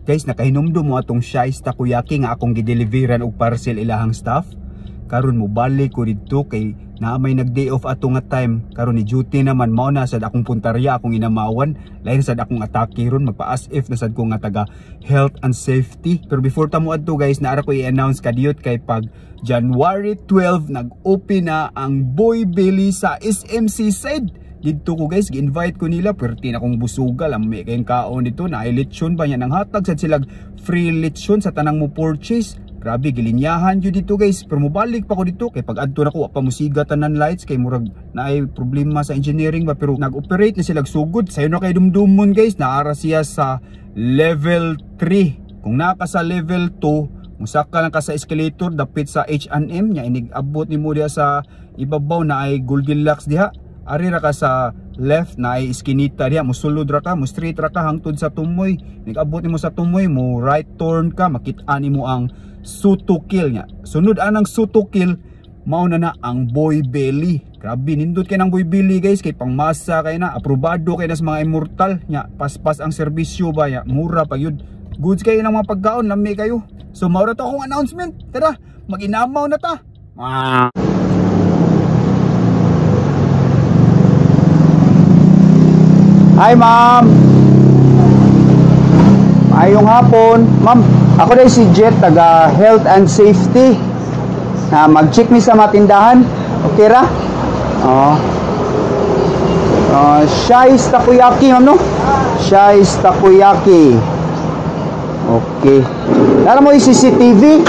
Guys, nakahinumdum mo atong Shice Takoyaki nga akong gideliveran og parcel ilahang staff. Karon mo balik ko dito kay naamay nag-day off ato nga time. Karon ni duty naman mao na sad akong puntarya akong inamawan. Lain sad akong atake ron magpa-as if na sad ko nga taga health and safety. Pero before ta mo adto guys, naara ko i-announce kadiyot kay pag January 12 nag-open na ang Boy Belly sa SMC side. Dito ko guys, gi-invite ko nila, perti na kong busugal, ang may kayong kaon dito, na ay lechon ba yan, ang hatag sa silag free lechon sa tanang mo purchase. Grabe, gilinyahan yun dito guys, pero mubalik pa ko dito, kay pag adto na ko, pa musiga tanan lights, kay murag na ay problema sa engineering ba, pero nag-operate na silag sugod, sayo na kay dumdumon guys, naara siya sa level 3, kung naka sa level 2, musaka lang ka sa escalator, dapit sa H&M, nya inig-abot ni mo diha sa ibabaw na ay Goldilocks diha. Ari ra ka sa left na ay iskinita diha, mo sulod ra ka, mo straight ra ka hangtod sa tumoy. Nigabot nimo sa tumoy, mo right turn ka, makit-an nimo ang Sutukil nya. Sunod anang Sutukil, mao na ang Boy Belly. Grabe nindot kay nang Boy Belly guys, kay pangmasa kay na, aprobado kay na sa mga immortal nya. Paspas ang serbisyo ba nya, mura pa yun. Goods kayo ng mga pagkaon, lami kayo. So mao ra to akong announcement. Tara, mag-inamaw na ta. Hi ma'am. Ayong hapon. Ma'am, ako dai si Jet, taga Health and Safety. Mag-check mi sa matindahan. Okay ra? Shice Takoyaki ma'am no? Shice Takoyaki. Okay. Alam mo yung CCTV?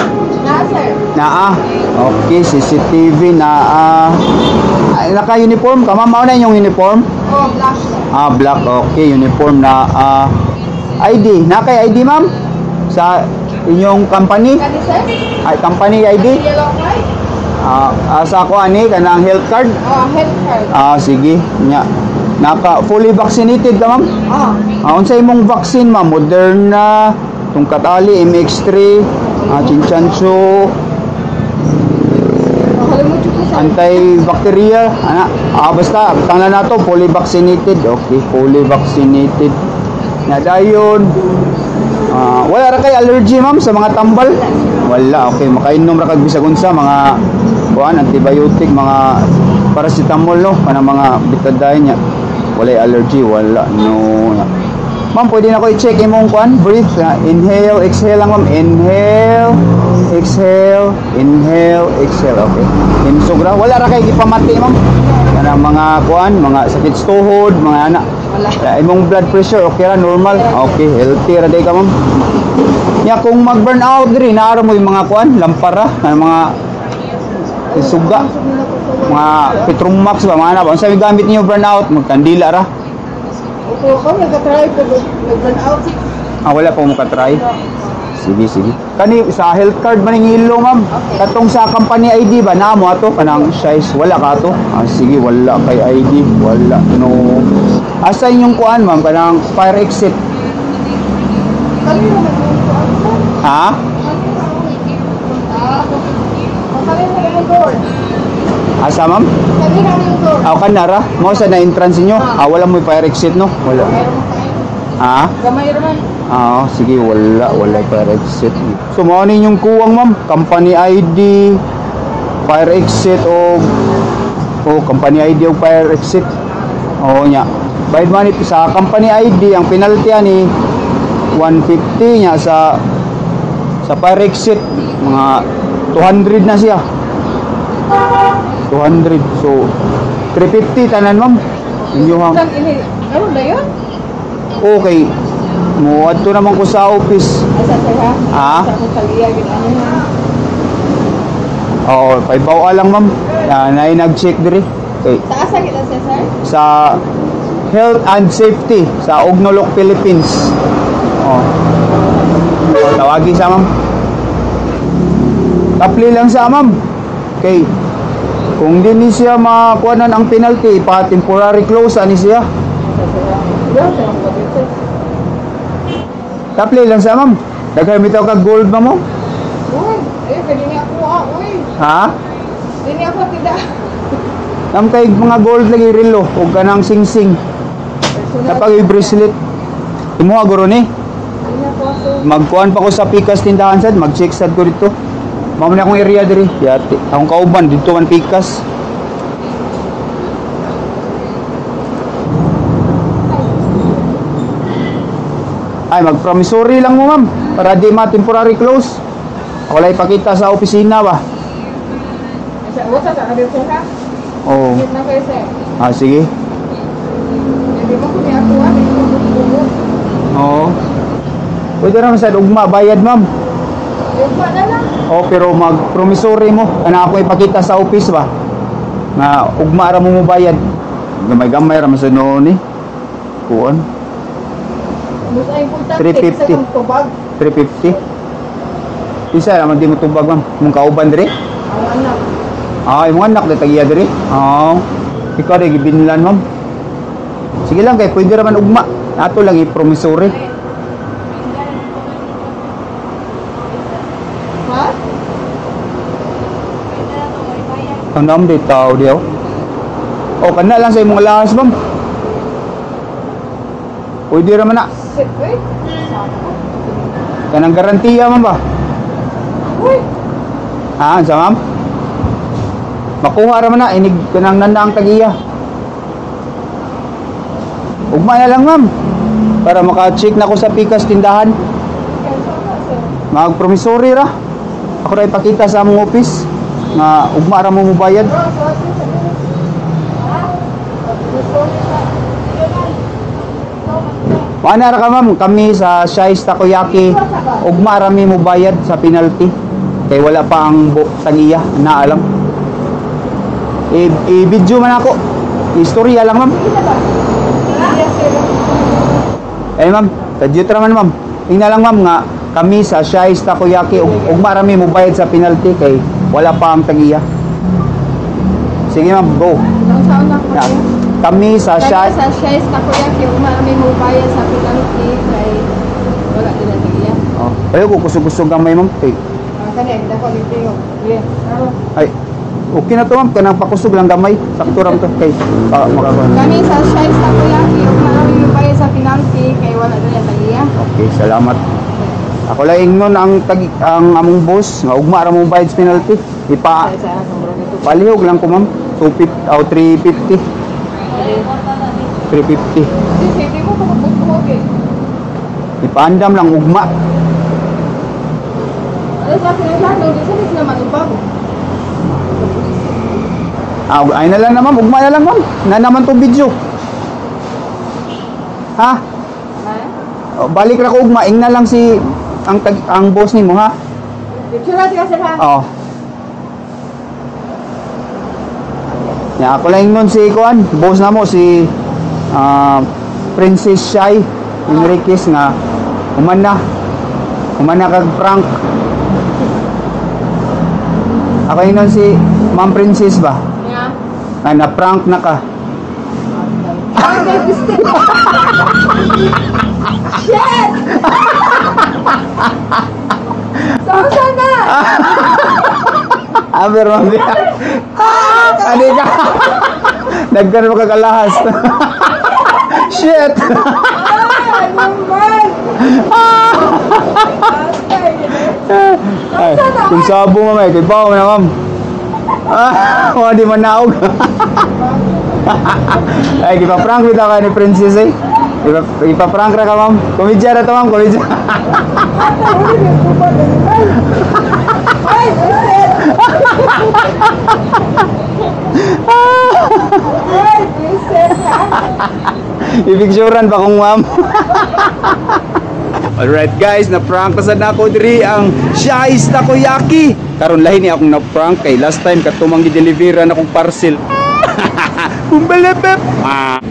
Naa sir. Naa. Okay, CCTV naa. Naka-uniform ka ma'am? Mao na yung uniform? Oh, black sir. Black, okay, uniform na ID. Nakay ID ma'am? Sa inyong company? Kani sir? Ay, company ID? Yellow card? Sa ako ani, kanang health card? Health card. Sige. Nya. Naka fully vaccinated ka ma'am? Unsa imong vaccine ma'am? Moderna, tungkatali, MX3, Chinchancho, antibacterial, basta tanglan nato fully vaccinated. Okay, fully vaccinated. Na dayon, wala ra kay allergy ma'am sa mga tambal? Wala. Okay, makainom ra kag bisag unsa mga kuan antibiotic, mga paracetamol no, kanang mga betadine nya. Wala allergy, wala no. Ma'am, pwede na ko i-check imong kuan, breathe, inhale, exhale lang ma'am, inhale, exhale, inhale, exhale. Okay. Imsugra, wala ra kay gipamati ma'am. Kanang mga kuan, mga sakit sa tuhod, mga anak. Wala. Imong blood pressure okay ra, normal. Okay, healthy ra day ka ma'am. Ya kung mag-burn out diri, naara mo yung mga kuan, lampara, mga suga, mga Petromax ba, mga ano. Unsa may gamit niyo burn out, magkandila ra. Opo, kung nagka-try ko, nag-burn out. Wala pa mo ka-try? Sige, sige. Kani, sa health card maningilo, ma'am. Okay. Katong sa company ID ba? Naamo ato? Kanang Shice? Wala ka ato? Sige, wala kay ID. Wala. No. Asa inyong kuan, ma'am? Kanang fire exit? Kali naman yung kuan, sir. Ha? Kali naman yung door. Asa, ma'am? Kali naman yung door. Kanara? Mo sa na-entrance niyo? Wala mo yung fire exit, no? Wala. Ha? Gamay naman. Sige, wala fire exit. So, mo ni yung kuwang, ma'am? Company ID, fire exit o company ID o fire exit. Nya. Bayad man ito sa company ID, ang penalty ni 150 nya sa fire exit, mga 200 na siya. 200. So, 350 tanan, ma'am. Inyong Karon na yun? okay. Mo adto naman ko sa office. Asa sir ha? Ha? Sa ko kaliya gid ano ha? Oo, paibaw lang ma'am. Nay nag-check diri. Okay. Sa asa kita sir? Sa Health and Safety sa Ognolok, Philippines. Tawagi sa ma'am. Tapli lang sa ma'am. Okay. Kung di ni siya makuhanan ang penalty, pa-temporary close ani siya. Tapli lang sa ma'am. Daghan bitaw ka gold ba mo? Uy, pwede niya ako uy. Ha? Pwede niya ako tidak. Nam kay mga gold lagi relo ug kanang sing-sing. Napag bracelet. Imuha guro ni. Ano po? Magkuhan pa ko sa Pikas tindahan sad, mag-check sad ko dito. Mao na akong area diri. Yati, akong kauban dito man Pikas. Ay, mag-promissory lang mo, ma'am, para di ma-temporary close. Ako lang ipakita sa opisina ba? What's sa dito ka? Oo. Git na kayo sir. Ah, sige. Hindi mo kunya ako ah, hindi mo bugo. Oo. Pwede naman sa ugma, bayad, ma'am. Yung pa na lang. Oo, pero mag-promissory mo. Kana ako ipakita sa office ba? Na ugma ra mo bayad. Gamay-gamay ra man sa noon eh. Kuan. Mas ay importante 350. sa kung tubag. 350. Isa naman di mo tubag, ma'am. Mong kauban diri? Ang anak. Ah, yung anak na tagiya diri. Oo. Ikaw rin gibinlan, ma'am. Sige lang kay pwede raman ugma. Ato lang i-promissory. Ha? Ang dami tao diyo. O kana lang sa imong alahas, ma'am. Pwede raman na. Wait. Kanang garantiya, ma'am ba? Uy. Ha, sa ma'am? Makuha raman na inig kanang nanda ang tagiya. Ugma na lang, ma'am. Para maka-check na ko sa Pikas tindahan. Mag-promissory ra. Ako ra ipakita sa among office nga ugma ra mo mobayad. Mana ra ka, ma'am, kami sa Shais Takoyaki ugma ra mi mobayad sa penalty. Kay wala pa ang tagiya na alam. I-video man ako. Istorya lang, ma'am. Eh, ma'am, kadyot ra man, ma'am. Tingnan lang, ma'am, nga kami sa Shais Takoyaki ugma ra mi mobayad sa penalty kay wala pa ang tagiya. Sige, ma'am, go. Ilang taon na ko Na, kayo? kami sa Kaya Shais sa Shais Takoyaki, umami mo bayad sa penalty kay wala din na tagiya. Oh, ayo ko kusog-kusog ang may, ma'am. Kay Kani, dako dito yung. ay okay na to, ma'am, kanang pakusog lang gamay. Sakto ram to kay makakuha. Kami sa Shais Takoyaki, umami mo bayad sa penalty kay wala din na tagiya. Okay, salamat. Ako lang ingnon ang ang among boss nga ugma ra mo bayad sa penalty. Ipa Sa sombro nito. palihog lang ko, ma'am. 250 o 350. 350. Hindi mo ko magbubuhog eh. Ipaandam lang ugma. Ano sa pinagano, di sa naman ang bago. Ah, ay na lang na, ma'am. Ugma na lang, ma'am. Na naman tong video. Ha? Ha? O, balik ra ko ugma. Ing na lang si ang boss nimo, ha? Picture natin kasi ha. Oo. Ya, ako lang nun si Kuan, boss na mo si Princess Shai Enriquez nga human na kag prank. Ako yung nun si Ma'am Princess ba? Yeah. Na prank na ka. Ay, shit! Saan na? Aber ma'am. Adi ka. Nagkaroon mo kakalahas. Shit. Ay, naman! Ay, kung sabo mo may, kay Pao na, ma'am. Di man naog. Ay, ipaprank kita ka ni Princess eh. Ipaprank ra ka, ma'am. Komedya na to, ma'am. Komedya. Ay, shit! Ay, shit! Ipicturean pa kong, ma'am. Alright guys, na-prank na ako diri ang Shais Takoyaki. Karon lahi ni akong na-prank kay last time katumang gi-deliveran akong parcel. Kumbalabap.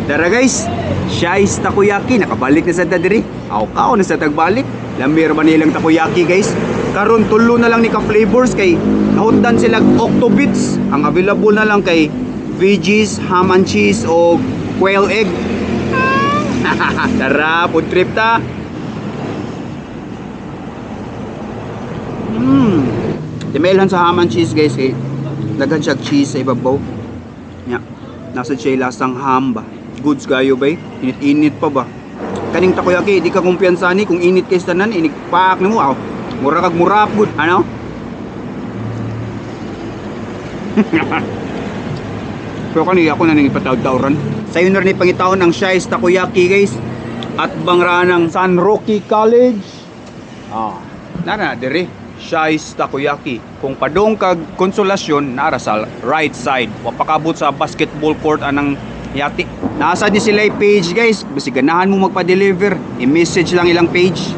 Tara guys, Shais Takoyaki nakabalik na sa diri. Aw na sa tagbalik. Lamir man nilang takoyaki guys. Karon tulo na lang ni ka flavors kay nahutdan sila Octobits. Ang available na lang kay veggies, ham and cheese o quail egg. Tara, food trip ta. Timailhan sa ham and cheese guys eh. Daghan siya cheese sa ibabaw. Nya, nasa siya lasang ham ba. Goods kayo ba eh. Init-init pa ba. kaning takoyaki di ka kumpiyansa ni kung init kay tanan inigpaak nimo aw. Mura kag murap gud, ano? Pero kani ako na nang ipataw-tawran. Sayo na rin pangitaon ang Shies Takoyaki guys. At bangra ng San Roque College. Nana dire Shies Takoyaki. Kung padong kag Konsolasyon nara sa right side. Wa pakabot sa basketball court anang yati. Nasa ni sila page guys. Basi ganahan mo magpa-deliver. I-message lang ilang page.